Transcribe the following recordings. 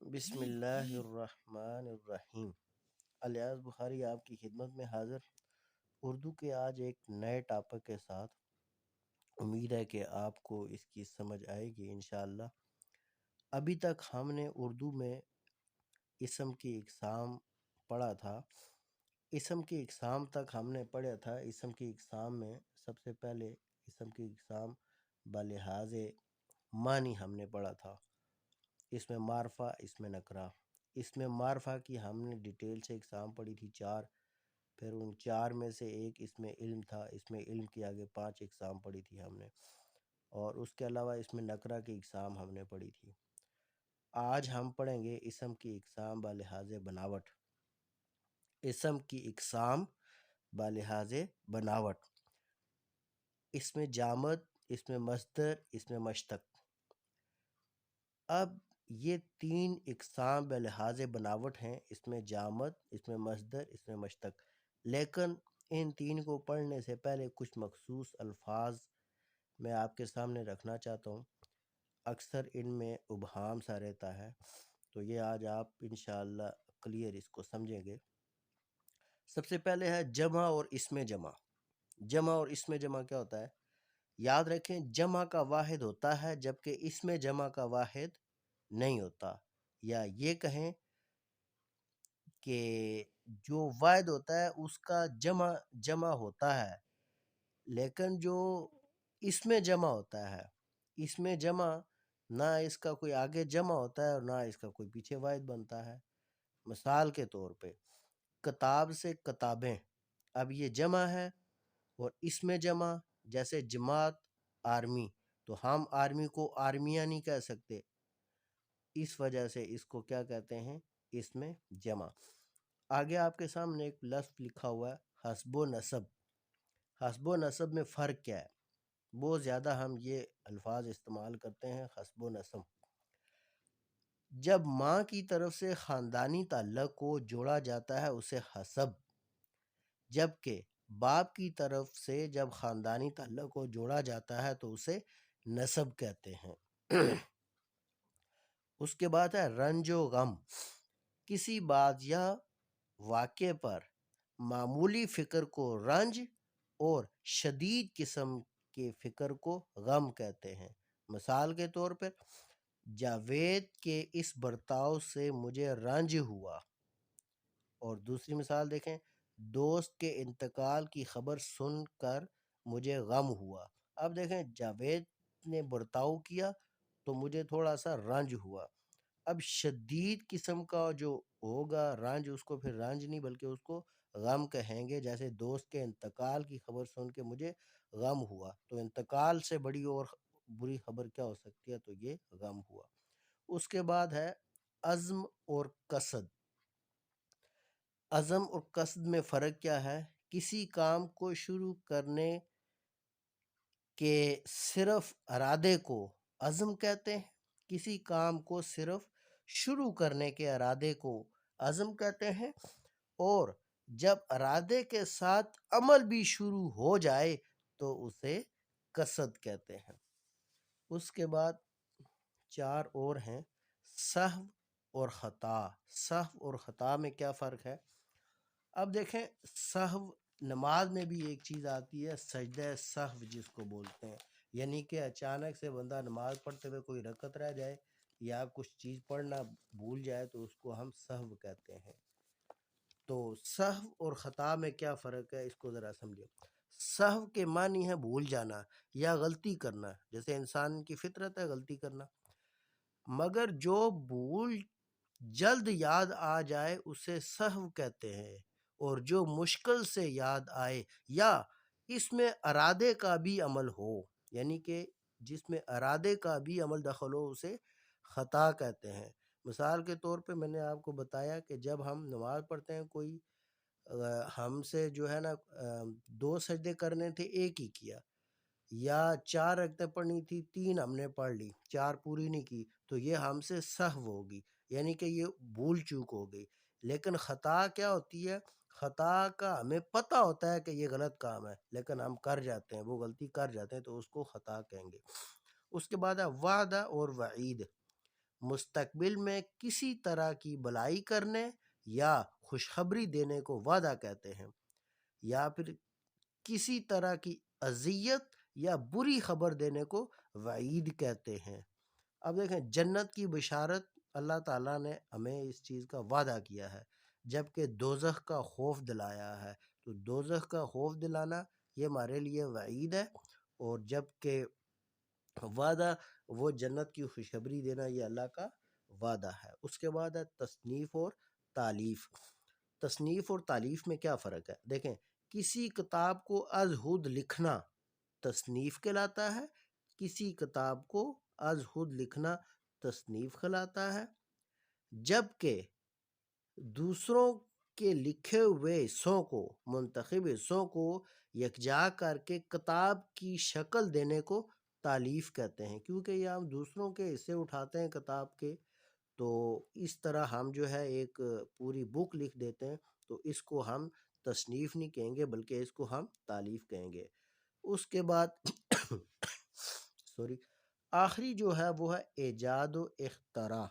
بسم اللہ الرحمن الرحیم۔ الیاس بخاری آپ کی خدمت میں حاضر اردو کے آج ایک نئے ٹاپک کے ساتھ۔ امید ہے کہ آپ کو اس کی سمجھ آئے گی انشاءاللہ۔ ابھی تک ہم نے اردو میں اسم کی اقسام پڑھا تھا۔ اسم کی اقسام تک ہم نے پڑھا تھا۔ اسم کی اقسام میں سب سے پہلے اسم کی اقسام بلحاظ معنی ہم نے پڑھا تھا۔ اس میں معرفہ، اس میں نکرہ۔ اس میں معرفہ کی ہم نے ڈیٹیل سے اقسام پڑھی تھی 4، پھر ان 4 میں سے ایک اس میں علم تھا، اس میں علم کی آگے 5 اقسام پڑھی تھی ہم نے، اور اس کے علاوہ اس میں نکرہ کی اقسام ہم نے پڑھی تھی۔ آج ہم پڑھیں گے اسم کی اقسام بلحاظ بناوٹ۔ اسم کی اقسام بلحاظ بناوٹ، اس میں جامد، اس میں مصدر، اس میں مشتق۔ اب یہ 3 اقسام بلحاظ بناوٹ ہیں، اس میں جامد، اس میں مصدر، اس میں مشتق۔ لیکن ان 3 کو پڑھنے سے پہلے کچھ مخصوص الفاظ میں آپ کے سامنے رکھنا چاہتا ہوں۔ اکثر ان میں ابہام سا رہتا ہے، تو یہ آج آپ انشاءاللہ کلیئر اس کو سمجھیں گے۔ سب سے پہلے ہے جمع اور اسم جمع۔ جمع اور اسم جمع کیا ہوتا ہے؟ یاد رکھیں، جمع کا واحد ہوتا ہے جبکہ اسم جمع کا واحد نہیں ہوتا، یا یہ کہیں کہ جو واحد ہوتا ہے اس کا جمع جمع ہوتا ہے، لیکن جو اسم جمع ہوتا ہے، اسم جمع نہ اس کا کوئی آگے جمع ہوتا ہے اور نہ اس کا کوئی پیچھے واحد بنتا ہے۔ مثال کے طور پہ کتاب سے کتابیں، اب یہ جمع ہے اور اسم جمع، جیسے جماعت آرمی، تو ہم آرمی کو آرمیہ نہیں کہہ سکتے، اس وجہ سے اس کو کیا کہتے ہیں؟ اسم جمع۔ آگے آپ کے سامنے ایک لفظ لکھا ہوا ہے حسب و نسب۔ حسب و نسب میں فرق کیا ہے؟ بہت زیادہ ہم یہ الفاظ استعمال کرتے ہیں، حسب و نسب۔ جب ماں کی طرف سے خاندانی تعلق کو جوڑا جاتا ہے اسے حسب، جبکہ باپ کی طرف سے جب خاندانی تعلق کو جوڑا جاتا ہے تو اسے نسب کہتے ہیں۔ اس کے بعد ہے رنج و غم۔ کسی بات یا واقعے پر معمولی فکر کو رنج اور شدید قسم کے فکر کو غم کہتے ہیں۔ مثال کے طور پر جاوید کے اس برتاؤ سے مجھے رنج ہوا، اور دوسری مثال دیکھیں، دوست کے انتقال کی خبر سن کر مجھے غم ہوا۔ اب دیکھیں، جاوید نے برتاؤ کیا تو مجھے تھوڑا سا رنج ہوا۔ اب شدید قسم کا جو ہوگا رنج، اس کو پھر رنج نہیں بلکہ اس کو غم کہیں گے۔ جیسے دوست کے انتقال کی خبر سن کے مجھے غم ہوا، تو انتقال سے بڑی اور بری خبر کیا ہو سکتی ہے؟ تو یہ غم ہوا۔ اس کے بعد ہے عزم اور قصد۔ عزم اور قصد میں فرق کیا ہے؟ کسی کام کو شروع کرنے کے صرف ارادے کو عزم کہتے ہیں، کسی کام کو صرف شروع کرنے کے ارادے کو عزم کہتے ہیں، اور جب ارادے کے ساتھ عمل بھی شروع ہو جائے تو اسے قصد کہتے ہیں۔ اس کے بعد 4 اور ہیں، سہو اور خطا۔ سہو اور خطا میں کیا فرق ہے؟ اب دیکھیں، سہو نماز میں بھی ایک چیز آتی ہے، سجدہ سہو جس کو بولتے ہیں، یعنی کہ اچانک سے بندہ نماز پڑھتے ہوئے کوئی رکعت رہ جائے یا کچھ چیز پڑھنا بھول جائے تو اس کو ہم سہو کہتے ہیں۔ تو سہو اور خطا میں کیا فرق ہے، اس کو ذرا سمجھیں۔ سہو کے معنی ہے بھول جانا یا غلطی کرنا، جیسے انسان کی فطرت ہے غلطی کرنا، مگر جو بھول جلد یاد آ جائے اسے سہو کہتے ہیں، اور جو مشکل سے یاد آئے یا اس میں ارادے کا بھی عمل ہو، یعنی کہ جس میں ارادے کا بھی عمل دخل ہو، اسے خطا کہتے ہیں۔ مثال کے طور پہ میں نے آپ کو بتایا کہ جب ہم نماز پڑھتے ہیں، کوئی ہم سے جو ہے نا 2 سجدے کرنے تھے، 1 ہی کیا، یا 4 رکعتیں پڑھنی تھی، 3 ہم نے پڑھ لی، 4 پوری نہیں کی، تو یہ ہم سے سہو ہوگی، یعنی کہ یہ بھول چوک ہو گئی۔ لیکن خطا کیا ہوتی ہے؟ خطا کا ہمیں پتہ ہوتا ہے کہ یہ غلط کام ہے لیکن ہم کر جاتے ہیں، وہ غلطی کر جاتے ہیں، تو اس کو خطا کہیں گے۔ اس کے بعد ہے وعدہ اور وعید۔ مستقبل میں کسی طرح کی بھلائی کرنے یا خوشخبری دینے کو وعدہ کہتے ہیں، یا پھر کسی طرح کی اذیت یا بری خبر دینے کو وعید کہتے ہیں۔ اب دیکھیں، جنت کی بشارت اللہ تعالیٰ نے ہمیں اس چیز کا وعدہ کیا ہے، جبکہ دوزخ کا خوف دلایا ہے۔ تو دوزخ کا خوف دلانا یہ ہمارے لیے وعید ہے، اور جبکہ وعدہ وہ جنت کی خوشخبری دینا یہ اللہ کا وعدہ ہے۔ اس کے بعد ہے تصنیف اور تالیف۔ تصنیف اور تالیف میں کیا فرق ہے؟ دیکھیں، کسی کتاب کو از خود لکھنا تصنیف کہلاتا ہے، کسی کتاب کو از خود لکھنا تصنیف کہلاتا ہے، جبکہ دوسروں کے لکھے ہوئے حصوں کو، منتخب حصوں کو یکجا کر کے کتاب کی شکل دینے کو تالیف کہتے ہیں، کیونکہ یہ ہم دوسروں کے حصے اٹھاتے ہیں کتاب کے، تو اس طرح ہم جو ہے ایک پوری بک لکھ دیتے ہیں، تو اس کو ہم تصنیف نہیں کہیں گے بلکہ اس کو ہم تالیف کہیں گے۔ اس کے بعد سوری آخری جو ہے وہ ہے ایجاد و اختراع۔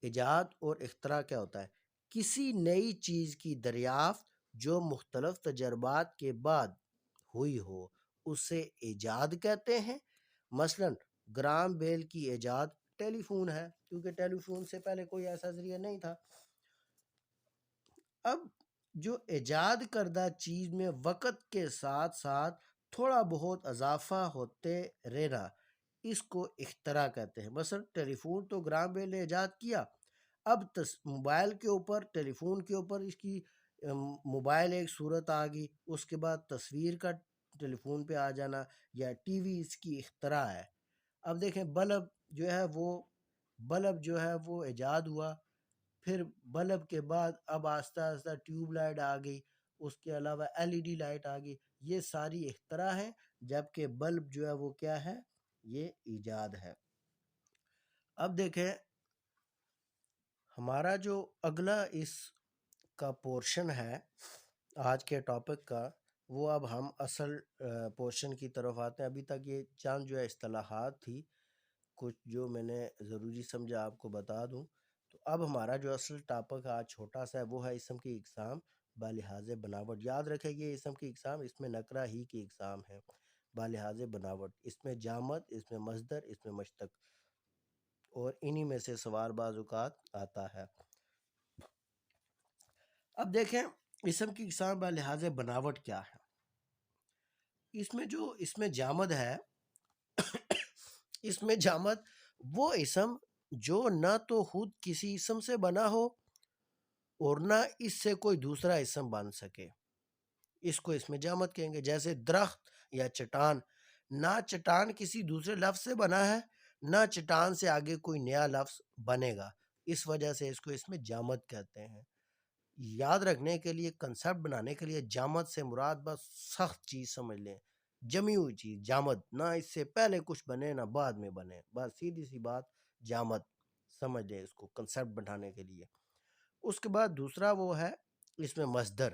ایجاد اور اختراع کیا ہوتا ہے؟ کسی نئی چیز کی دریافت جو مختلف تجربات کے بعد ہوئی ہو، اسے ایجاد کہتے ہیں۔ مثلا گرام بیل کی ایجاد ٹیلی فون ہے، کیونکہ ٹیلی فون سے پہلے کوئی ایسا ذریعہ نہیں تھا۔ اب جو ایجاد کردہ چیز میں وقت کے ساتھ ساتھ تھوڑا بہت اضافہ ہوتے رہنا، اس کو اختراع کہتے ہیں۔ مثلا ٹیلی فون تو گرام بیل نے ایجاد کیا، اب موبائل کے اوپر، ٹیلی فون کے اوپر اس کی موبائل ایک صورت آ گئی، اس کے بعد تصویر کا ٹیلی فون پہ آ جانا، یا ٹی وی اس کی اختراع ہے۔ اب دیکھیں، بلب جو ہے وہ ایجاد ہوا، پھر بلب کے بعد اب آہستہ آہستہ ٹیوب لائٹ آ گئی، اس کے علاوہ ایل ای ڈی لائٹ آ گئی، یہ ساری اختراع ہیں، جبکہ بلب جو ہے وہ کیا ہے؟ یہ ایجاد ہے۔ اب دیکھیں، ہمارا جو اگلا اس کا پورشن ہے آج کے ٹاپک کا، وہ اب ہم اصل پورشن کی طرف آتے ہیں۔ ابھی تک یہ چند جو ہے اصطلاحات تھی، کچھ جو میں نے ضروری سمجھا آپ کو بتا دوں۔ تو اب ہمارا جو اصل ٹاپک آج چھوٹا سا ہے وہ ہے اسم کی اقسام بلحاظ بناوٹ۔ یاد رکھیں، یہ اسم کی اقسام اس میں نکرہ ہی کی اقسام ہے بلحاظ بناوٹ۔ اس میں جامد، اس میں مصدر، اس میں مشتق، اور انہی میں سے سوال بعض اوقات آتا ہے۔ اب دیکھیں، اسم کی اقسام بلحاظ بناوٹ کیا ہے؟ اس میں جامد ہے، اس میں جامد وہ اسم جو نہ تو خود کسی اسم سے بنا ہو اور نہ اس سے کوئی دوسرا اسم بن سکے، اس کو اس میں جامد کہیں گے۔ جیسے درخت یا چٹان، نہ چٹان کسی دوسرے لفظ سے بنا ہے، نہ چٹان سے آگے کوئی نیا لفظ بنے گا، اس وجہ سے اس کو اس میں جامد کہتے ہیں۔ یاد رکھنے کے لیے، کنسپٹ بنانے کے لیے، جامد سے مراد بس سخت چیز سمجھ لیں، جمی ہوئی چیز جامد، نہ اس سے پہلے کچھ بنے نہ بعد میں بنے، بس سیدھی سی بات جامد سمجھ لیں اس کو کنسپٹ بنانے کے لیے۔ اس کے بعد دوسرا وہ ہے اس میں مصدر۔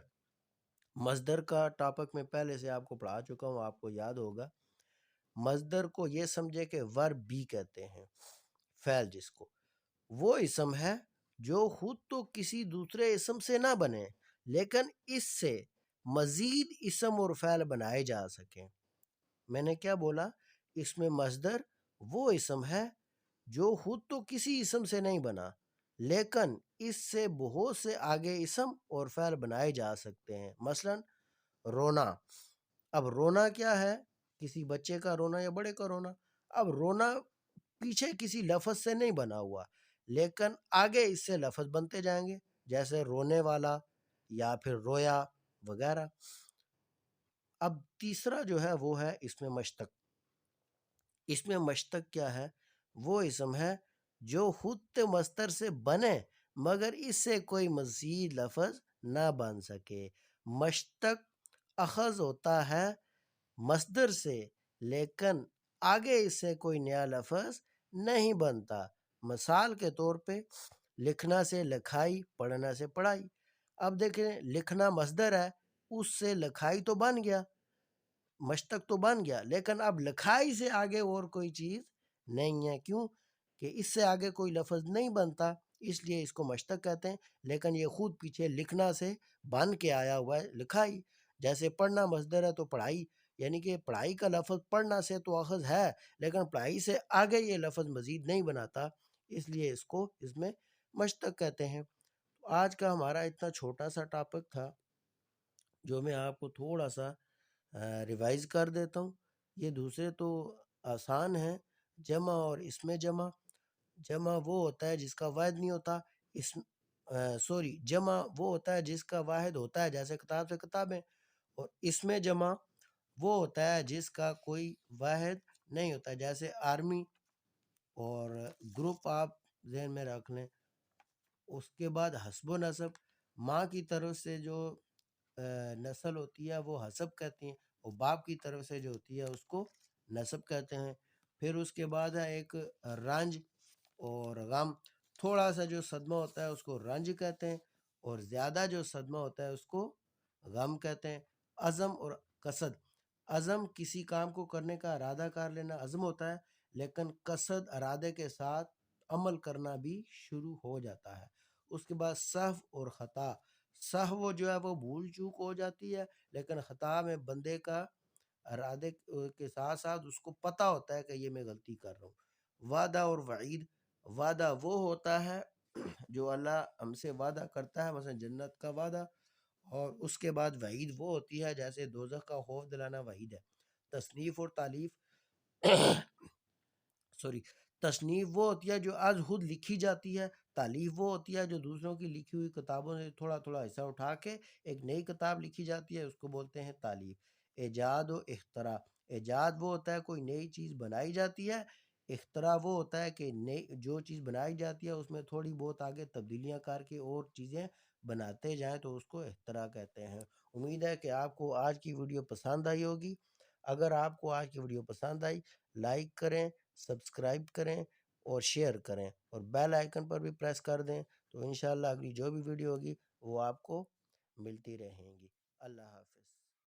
مصدر کا ٹاپک میں پہلے سے آپ کو پڑھا چکا ہوں، آپ کو یاد ہوگا۔ مصدر کو یہ سمجھے کہ ورب بھی کہتے ہیں، فعل جس کو، وہ اسم ہے جو خود تو کسی دوسرے اسم سے نہ بنے لیکن اس سے مزید اسم اور فعل بنائے جا سکیں۔ میں نے کیا بولا؟ اس میں مصدر وہ اسم ہے جو خود تو کسی اسم سے نہیں بنا لیکن اس سے بہت سے آگے اسم اور فعل بنائے جا سکتے ہیں۔ مثلا رونا، اب رونا کیا ہے؟ کسی بچے کا رونا یا بڑے کا رونا۔ اب رونا پیچھے کسی لفظ سے نہیں بنا ہوا لیکن آگے اس سے لفظ بنتے جائیں گے، جیسے رونے والا یا پھر رویا وغیرہ۔ اب تیسرا جو ہے وہ ہے اس میں مشتق۔ اس میں مشتق کیا ہے؟ وہ اسم ہے جو خود مصدر سے بنے مگر اس سے کوئی مزید لفظ نہ بن سکے۔ مشتق اخذ ہوتا ہے مصدر سے لیکن آگے اس سے کوئی نیا لفظ نہیں بنتا۔ مثال کے طور پہ لکھنا سے لکھائی، پڑھنا سے پڑھائی۔ اب دیکھیں، لکھنا مصدر ہے، اس سے لکھائی تو بن گیا، مشتق تو بن گیا، لیکن اب لکھائی سے آگے اور کوئی چیز نہیں ہے۔ کیوں؟ کہ اس سے آگے کوئی لفظ نہیں بنتا، اس لیے اس کو مشتق کہتے ہیں، لیکن یہ خود پیچھے لکھنا سے بن کے آیا ہوا ہے، لکھائی۔ جیسے پڑھنا مصدر ہے تو پڑھائی، یعنی کہ پڑھائی کا لفظ پڑھنا سے تو اخذ ہے، لیکن پڑھائی سے آگے یہ لفظ مزید نہیں بناتا، اس لیے اس کو اس میں مشتق کہتے ہیں۔ آج کا ہمارا اتنا چھوٹا سا ٹاپک تھا جو میں آپ کو تھوڑا سا ریوائز کر دیتا ہوں۔ یہ دوسرے تو آسان ہیں، جمع اور اس میں جمع۔ جمع وہ ہوتا ہے جس کا واحد نہیں ہوتا، اس جمع وہ ہوتا ہے جس کا واحد ہوتا ہے، جیسے کتاب سے کتابیں، اور اس میں جمع وہ ہوتا ہے جس کا کوئی واحد نہیں ہوتا، جیسے آرمی اور گروپ آپ ذہن میں رکھ لیں۔ اس کے بعد حسب و نسب، ماں کی طرف سے جو نسل ہوتی ہے وہ حسب کہتی ہیں، اور باپ کی طرف سے جو ہوتی ہے اس کو نسب کہتے ہیں۔ پھر اس کے بعد ہے ایک رنج اور غم، تھوڑا سا جو صدمہ ہوتا ہے اس کو رنج کہتے ہیں، اور زیادہ جو صدمہ ہوتا ہے اس کو غم کہتے ہیں۔ عزم اور قصد، عزم کسی کام کو کرنے کا ارادہ کر لینا عزم ہوتا ہے، لیکن قصد ارادے کے ساتھ عمل کرنا بھی شروع ہو جاتا ہے۔ اس کے بعد سہو اور خطا، سہو جو ہے وہ بھول چوک ہو جاتی ہے، لیکن خطا میں بندے کا ارادے کے ساتھ ساتھ اس کو پتہ ہوتا ہے کہ یہ میں غلطی کر رہا ہوں۔ وعدہ اور وعید، وعدہ وہ ہوتا ہے جو اللہ ہم سے وعدہ کرتا ہے، مثلا جنت کا وعدہ، اور اس کے بعد وعید وہ ہوتی ہے جیسے دوزخ کا خوف دلانا وعید ہے۔ تصنیف اور تالیف سوری تصنیف وہ ہوتی ہے جو از خود لکھی جاتی ہے، تالیف وہ ہوتی ہے جو دوسروں کی لکھی ہوئی کتابوں سے تھوڑا تھوڑا حصہ اٹھا کے ایک نئی کتاب لکھی جاتی ہے، اس کو بولتے ہیں تالیف۔ ایجاد و اختراع، ایجاد وہ ہوتا ہے کوئی نئی چیز بنائی جاتی ہے، اختراع وہ ہوتا ہے کہ نئی جو چیز بنائی جاتی ہے اس میں تھوڑی بہت آگے تبدیلیاں کر کے اور چیزیں بناتے جائیں تو اس کو اختراع کہتے ہیں۔ امید ہے کہ آپ کو آج کی ویڈیو پسند آئی ہوگی۔ اگر آپ کو آج کی ویڈیو پسند آئی، لائک کریں، سبسکرائب کریں اور شیئر کریں، اور بیل آئیکن پر بھی پریس کر دیں، تو انشاءاللہ اگلی جو بھی ویڈیو ہوگی وہ آپ کو ملتی رہیں گی۔ اللہ حافظ۔